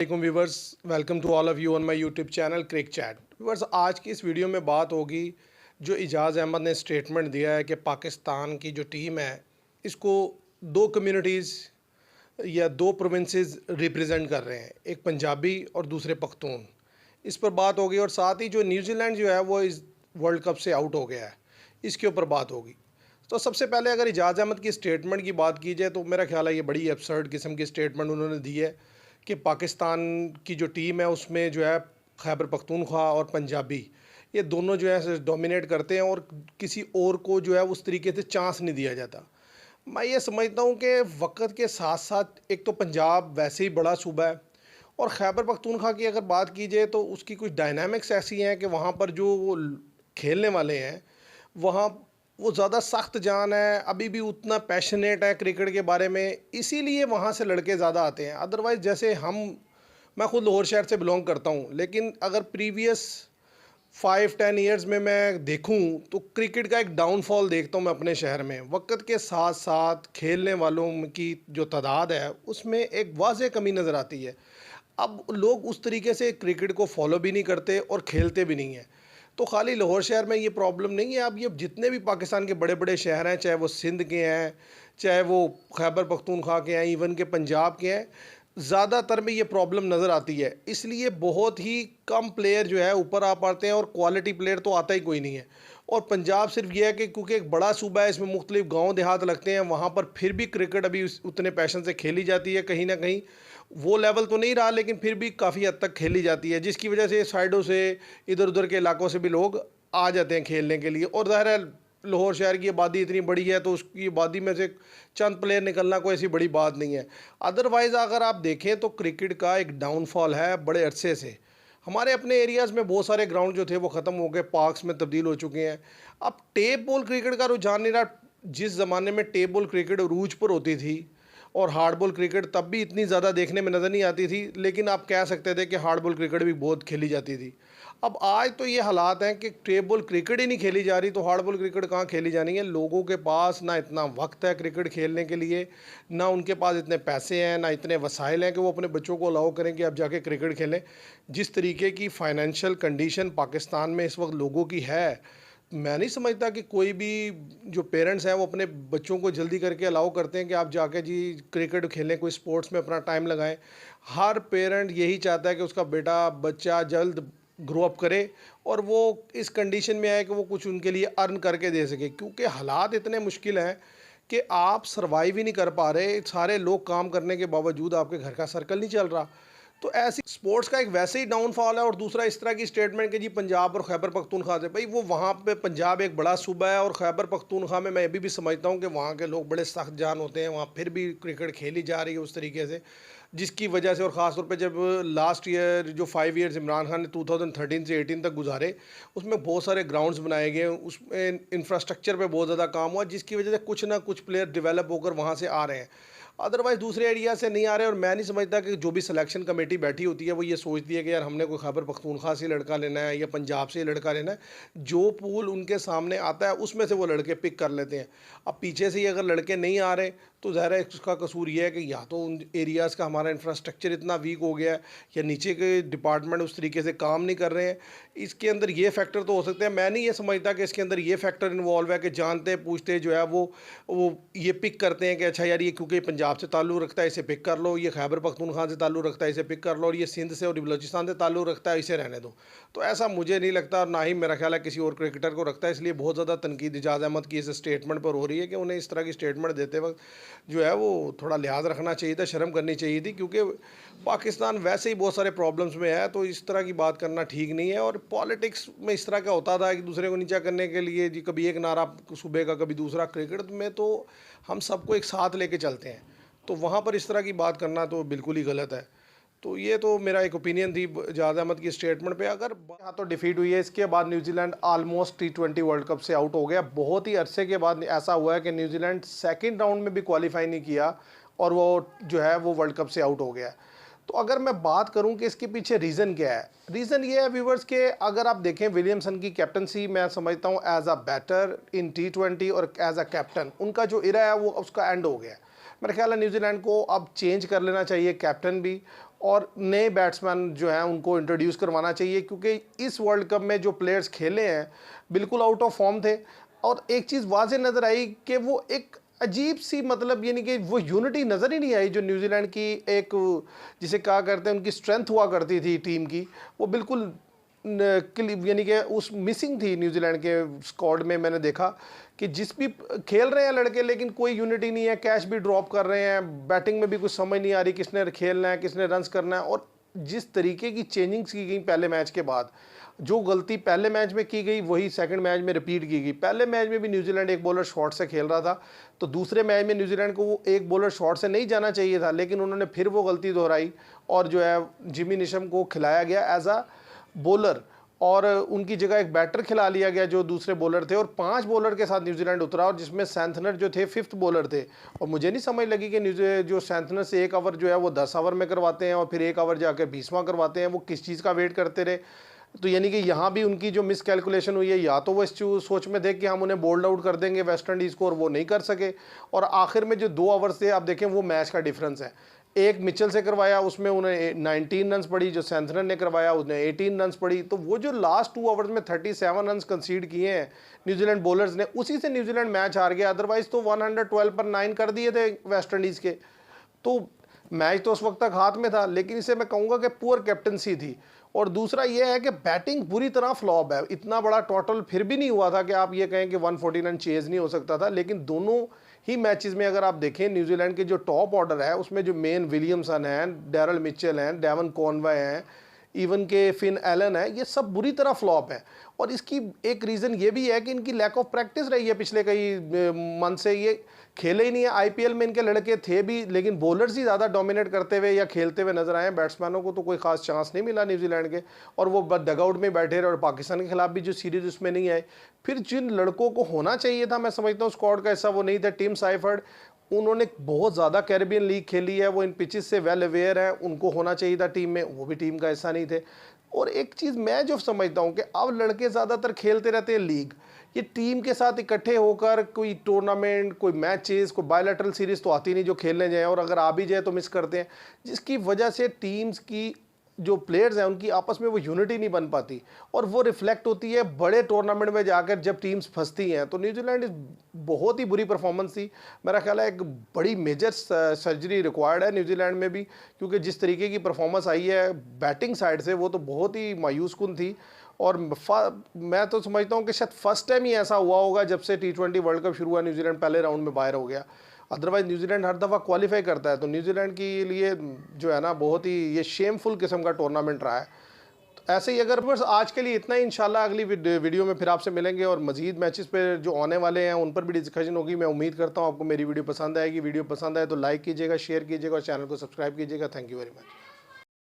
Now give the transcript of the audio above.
वालेकुम viewers, welcome to all of you on my YouTube channel Crick Chat. Viewers, आज की इस video में बात होगी जो इजाज़ अहमद ने स्टेटमेंट दिया है कि पाकिस्तान की जो टीम है इसको दो कम्युनिटीज़ या दो प्रोविंसेस रिप्रेजेंट कर रहे हैं, एक पंजाबी और दूसरे पख्तून। इस पर बात होगी और साथ ही जो न्यूजीलैंड जो है वो इस वर्ल्ड कप से आउट हो गया है, इसके ऊपर बात होगी। तो सबसे पहले अगर इजाज़ अहमद की स्टेटमेंट की बात की जाए तो मेरा ख्याल है ये बड़ी एब्सर्ड किस्म की स्टेटमेंट उन्होंने दी है कि पाकिस्तान की जो टीम है उसमें जो है खैबर पख्तूनख्वा और पंजाबी ये दोनों जो है डोमिनेट करते हैं और किसी और को जो है उस तरीके से चांस नहीं दिया जाता। मैं ये समझता हूँ कि वक्त के साथ साथ एक तो पंजाब वैसे ही बड़ा सूबा है और खैबर पख्तूनख्वा की अगर बात की जाए तो उसकी कुछ डायनामिक्स ऐसी हैं कि वहाँ पर जो वो खेलने वाले हैं वहाँ वो ज़्यादा सख्त जान है, अभी भी उतना पैशनेट है क्रिकेट के बारे में, इसीलिए वहाँ से लड़के ज़्यादा आते हैं। अदरवाइज़ जैसे मैं खुद लाहौर शहर से बिलोंग करता हूँ, लेकिन अगर प्रीवियस 5-10 ईयर्स में मैं देखूं तो क्रिकेट का एक डाउनफॉल देखता हूं मैं अपने शहर में। वक्त के साथ साथ खेलने वालों की जो तादाद है उसमें एक वाज़ेह कमी नज़र आती है। अब लोग उस तरीके से क्रिकेट को फॉलो भी नहीं करते और खेलते भी नहीं हैं। तो खाली लाहौर शहर में ये प्रॉब्लम नहीं है, अब ये जितने भी पाकिस्तान के बड़े बड़े शहर हैं, चाहे वो सिंध के हैं, चाहे वो खैबर पख्तूनख्वा के हैं, इवन के पंजाब के हैं, ज़्यादातर में ये प्रॉब्लम नज़र आती है। इसलिए बहुत ही कम प्लेयर जो है ऊपर आ पाते हैं और क्वालिटी प्लेयर तो आता ही कोई नहीं है। और पंजाब सिर्फ ये है कि क्योंकि एक बड़ा सूबा है, इसमें मुख्तलिफ गांव देहात लगते हैं, वहाँ पर फिर भी क्रिकेट अभी उतने पैशन से खेली जाती है। कहीं ना कहीं वो लेवल तो नहीं रहा, लेकिन फिर भी काफ़ी हद तक खेली जाती है, जिसकी वजह से साइडों से इधर उधर के इलाकों से भी लोग आ जाते हैं खेलने के लिए। और ज़ाहिर है लाहौर शहर की आबादी इतनी बड़ी है तो उसकी आबादी में से चंद प्लेयर निकलना कोई ऐसी बड़ी बात नहीं है। अदरवाइज़ अगर आप देखें तो क्रिकेट का एक डाउनफॉल है बड़े अरसे से। हमारे अपने एरियाज़ में बहुत सारे ग्राउंड जो थे वो ख़त्म हो गए, पार्क्स में तब्दील हो चुके हैं। अब टेप बॉल क्रिकेट का रुझान नहीं रहा। जिस ज़माने में टेप बॉल क्रिकेट अरूज पर होती थी और हार्ड बॉल क्रिकेट तब भी इतनी ज़्यादा देखने में नज़र नहीं आती थी, लेकिन आप कह सकते थे कि हार्ड बॉल क्रिकेट भी बहुत खेली जाती थी। अब आज तो ये हालात हैं कि टेप बॉल क्रिकेट ही नहीं खेली जा रही, तो हार्ड बॉल क्रिकेट कहाँ खेली जानी है। लोगों के पास ना इतना वक्त है क्रिकेट खेलने के लिए, ना उनके पास इतने पैसे हैं, ना इतने वसाइल हैं कि वो अपने बच्चों को अलाउ करें कि अब जाके क्रिकेट खेलें। जिस तरीके की फ़ाइनेंशियल कंडीशन पाकिस्तान में इस वक्त लोगों की है, मैं नहीं समझता कि कोई भी जो पेरेंट्स हैं वो अपने बच्चों को जल्दी करके अलाउ करते हैं कि आप जाके जी क्रिकेट खेलें, कोई स्पोर्ट्स में अपना टाइम लगाएं। हर पेरेंट यही चाहता है कि उसका बच्चा जल्द ग्रो अप करे और वो इस कंडीशन में आए कि वो कुछ उनके लिए अर्न करके दे सके, क्योंकि हालात इतने मुश्किल हैं कि आप सर्वाइव ही नहीं कर पा रहे। सारे लोग काम करने के बावजूद आपके घर का सर्कल नहीं चल रहा। तो ऐसी स्पोर्ट्स का एक वैसे ही डाउनफॉल है। और दूसरा इस तरह की स्टेटमेंट कि जी पंजाब और खैबर पख्तूनख्वा से, भाई वो वहाँ पे पंजाब एक बड़ा सूबा है और खैबर पख्तूनख्वा में मैं अभी भी समझता हूँ कि वहाँ के लोग बड़े सख्त जान होते हैं, वहाँ फिर भी क्रिकेट खेली जा रही है उस तरीके से, जिसकी वजह से। और ख़ास तौर पे जब लास्ट ईयर जो 5 ईयर्स इमरान खान ने 2013 से 18 तक गुजारे, उसमें बहुत सारे ग्राउंड्स बनाए गए, उसमें इंफ्रास्ट्रक्चर पे बहुत ज़्यादा काम हुआ, जिसकी वजह से कुछ ना कुछ प्लेयर डेवलप होकर वहाँ से आ रहे हैं। अदरवाइज़ दूसरे एरिया से नहीं आ रहे। और मैं नहीं समझता कि जो भी सिलेक्शन कमेटी बैठी होती है वो ये सोचती है कि यार हमने कोई खैबर पख्तूनख्वा से लड़का लेना है या पंजाब से लड़का लेना है। जो पूल उनके सामने आता है उसमें से वो लड़के पिक कर लेते हैं। अब पीछे से ही अगर लड़के नहीं आ रहे तो ज़ाहिर है उसका कसूर ये है कि या तो उन एरियाज़ का हमारा इंफ्रास्ट्रक्चर इतना वीक हो गया है या नीचे के डिपार्टमेंट उस तरीके से काम नहीं कर रहे हैं। इसके अंदर ये फैक्टर तो हो सकते हैं। मैं नहीं ये समझता कि इसके अंदर ये फैक्टर इन्वॉल्व है कि जानते पूछते जो है वो ये पिक करते हैं कि अच्छा यार ये क्योंकि पंजाब से ताल्लुक़ रखता है इसे पिक कर लो, ये खैबर पख्तूनख्वा से ताल्लुक़ रखता है इसे पिक कर लो, और ये सिंध से और बलूचिस्तान से ताल्लुक़ रखता है इसे रहने दो। तो ऐसा मुझे नहीं लगता और ना ही मेरा ख्याल है किसी और क्रिकेटर को रखता है। इसलिए बहुत ज़्यादा तनकीद इजाज़ अहमद की इस स्टेटमेंट पर हो रही है कि उन्हें इस तरह की स्टेटमेंट देते वक्त जो है वो थोड़ा लिहाज रखना चाहिए था, शर्म करनी चाहिए थी, क्योंकि पाकिस्तान वैसे ही बहुत सारे प्रॉब्लम्स में है। तो इस तरह की बात करना ठीक नहीं है। और पॉलिटिक्स में इस तरह का होता था कि दूसरे को नीचा करने के लिए जी कभी एक नारा सूबे का कभी दूसरा। क्रिकेट में तो हम सबको एक साथ लेके चलते हैं, तो वहाँ पर इस तरह की बात करना तो बिल्कुल ही गलत है। तो ये तो मेरा एक ओपिनियन थी इजाज़ अहमद की स्टेटमेंट पे। अगर यहाँ तो डिफीट हुई है, इसके बाद New Zealand almost T20 world cup से आउट हो गया। बहुत ही अरसे के बाद ऐसा हुआ है कि न्यूजीलैंड सेकंड राउंड में भी क्वालिफाई नहीं किया और वो जो है वो वर्ल्ड कप से आउट हो गया। तो अगर मैं बात करूं कि इसके पीछे रीज़न क्या है, रीज़न ये है व्यूवर्स के अगर आप देखें विलियमसन की कैप्टनसी, मैं समझता हूं as a batter in T20 और एज अ कैप्टन उनका जो इरा है वो उसका एंड हो गया है। मेरा ख्याल है न्यूजीलैंड को अब चेंज कर लेना चाहिए कैप्टन भी, और नए बैट्समैन जो हैं उनको इंट्रोड्यूस करवाना चाहिए, क्योंकि इस वर्ल्ड कप में जो प्लेयर्स खेले हैं बिल्कुल आउट ऑफ फॉर्म थे। और एक चीज़ वाज़ेह नज़र आई कि वो एक अजीब सी, मतलब यानी कि वो यूनिटी नज़र ही नहीं आई जो न्यूजीलैंड की एक, जिसे कहा करते हैं उनकी स्ट्रेंथ हुआ करती थी टीम की, वो बिल्कुल यानी कि उस मिसिंग थी न्यूजीलैंड के स्क्वाड में। मैंने देखा कि जिस भी खेल रहे हैं लड़के, लेकिन कोई यूनिटी नहीं है, कैच भी ड्रॉप कर रहे हैं, बैटिंग में भी कुछ समझ नहीं आ रही किसने खेलना है किसने रन्स करना है। और जिस तरीके की चेंजिंग्स की गई पहले मैच के बाद, जो गलती पहले मैच में की गई वही सेकंड मैच में रिपीट की गई। पहले मैच में भी न्यूजीलैंड एक बॉलर शॉट से खेल रहा था, तो दूसरे मैच में न्यूजीलैंड को वो एक बॉलर शॉट से नहीं जाना चाहिए था, लेकिन उन्होंने फिर वो गलती दोहराई और जो है जिमी निशम को खिलाया गया एज अ बॉलर, और उनकी जगह एक बैटर खिला लिया गया जो दूसरे बॉलर थे, और 5 बॉलर के साथ न्यूजीलैंड उतरा, और जिसमें सैंथनर जो थे 5th बॉलर थे। और मुझे नहीं समझ लगी कि जो सैंथनर से एक ओवर जो है वो 10 ओवर में करवाते हैं और फिर एक ओवर जाकर 20वां करवाते हैं, वो किस चीज़ का वेट करते रहे। तो यानी कि यहाँ भी उनकी जो मिस कैलकुलेशन हुई है, या तो वो इस सोच में थे कि हम उन्हें बोल्ड आउट कर देंगे वेस्ट इंडीज़ को, और वो नहीं कर सके। और आखिर में जो 2 ओवर्स थे, आप देखें वो मैच का डिफरेंस है। एक मिचेल से करवाया, उसमें उन्हें 19 रन्स पड़ी, जो सैंथनर ने करवाया उसने 18 रन्स पड़ी। तो वो जो लास्ट 2 ओवर्स में 37 रन्स कंसीड किए हैं न्यूजीलैंड बॉलर्स ने, उसी से न्यूजीलैंड मैच हार गया। अदरवाइज तो 112 पर 9 कर दिए थे वेस्ट इंडीज़ के। तो मैच तो उस वक्त तक हाथ में था, लेकिन इसे मैं कहूँगा कि पुअर कैप्टनसी थी। और दूसरा ये है कि बैटिंग बुरी तरह फ्लॉप है। इतना बड़ा टोटल फिर भी नहीं हुआ था कि आप ये कहें कि 149 चेज नहीं हो सकता था, लेकिन दोनों ही मैचेस में अगर आप देखें न्यूजीलैंड के जो टॉप ऑर्डर है उसमें जो मेन विलियमसन हैं, डैरल मिचेल हैं, डेवन कॉनवे हैं, इवन के फिन एलन है, ये सब बुरी तरह फ्लॉप है। और इसकी एक रीज़न ये भी है कि इनकी लैक ऑफ प्रैक्टिस रही है पिछले कई मंथ से, ये खेले ही नहीं है। आईपीएल में इनके लड़के थे भी, लेकिन बॉलर्स ही ज़्यादा डोमिनेट करते हुए या खेलते हुए नजर आए। बैट्समैनों को तो कोई खास चांस नहीं मिला न्यूजीलैंड के, और वो डगआउट में बैठे रहे। और पाकिस्तान के खिलाफ भी जो सीरीज उसमें नहीं आए। फिर जिन लड़कों को होना चाहिए था, मैं समझता हूँ स्क्वाड का हिस्सा, वो नहीं था। टिम साइफर्ड, उन्होंने बहुत ज़्यादा कैरेबियन लीग खेली है, वो इन पिचेस से वेल अवेयर है, उनको होना चाहिए था टीम में, वो भी टीम का हिस्सा नहीं थे। और एक चीज़ मैं जो समझता हूँ कि अब लड़के ज़्यादातर खेलते रहते हैं लीग, ये टीम के साथ इकट्ठे होकर कोई टूर्नामेंट, कोई मैचेस, कोई बायलैटरल सीरीज़ तो आती नहीं जो खेलने जाए, और अगर आ भी जाए तो मिस करते हैं, जिसकी वजह से टीम्स की जो प्लेयर्स हैं उनकी आपस में वो यूनिटी नहीं बन पाती, और वो रिफ्लेक्ट होती है बड़े टूर्नामेंट में जाकर जब टीम्स फंसती हैं। तो न्यूजीलैंड बहुत ही बुरी परफॉर्मेंस थी। मेरा ख्याल है एक बड़ी मेजर सर्जरी रिक्वायर्ड है न्यूजीलैंड में भी, क्योंकि जिस तरीके की परफॉर्मेंस आई है बैटिंग साइड से वो तो बहुत ही मायूस कुन थी। और मैं तो समझता हूँ कि शायद फर्स्ट टाइम ही ऐसा हुआ होगा जब से T20 वर्ल्ड कप शुरू हुआ, न्यूजीलैंड पहले राउंड में बाहर हो गया। अदरवाइज न्यूजीलैंड हर दफ़ा क्वालिफाई करता है। तो न्यूजीलैंड के लिए जो है ना, बहुत ही ये शेमफुल किस्म का टूर्नामेंट रहा है। तो ऐसे ही अगर बस आज के लिए इतना ही, इंशाल्लाह अगली वीडियो में फिर आपसे मिलेंगे, और मजीद मैचेस पे जो आने वाले हैं उन पर भी डिस्कशन होगी। मैं उम्मीद करता हूँ आपको मेरी वीडियो पसंद आएगी। वीडियो पसंद आए तो लाइक कीजिएगा, शेयर कीजिएगा और चैनल को सब्सक्राइब कीजिएगा। Thank you very much.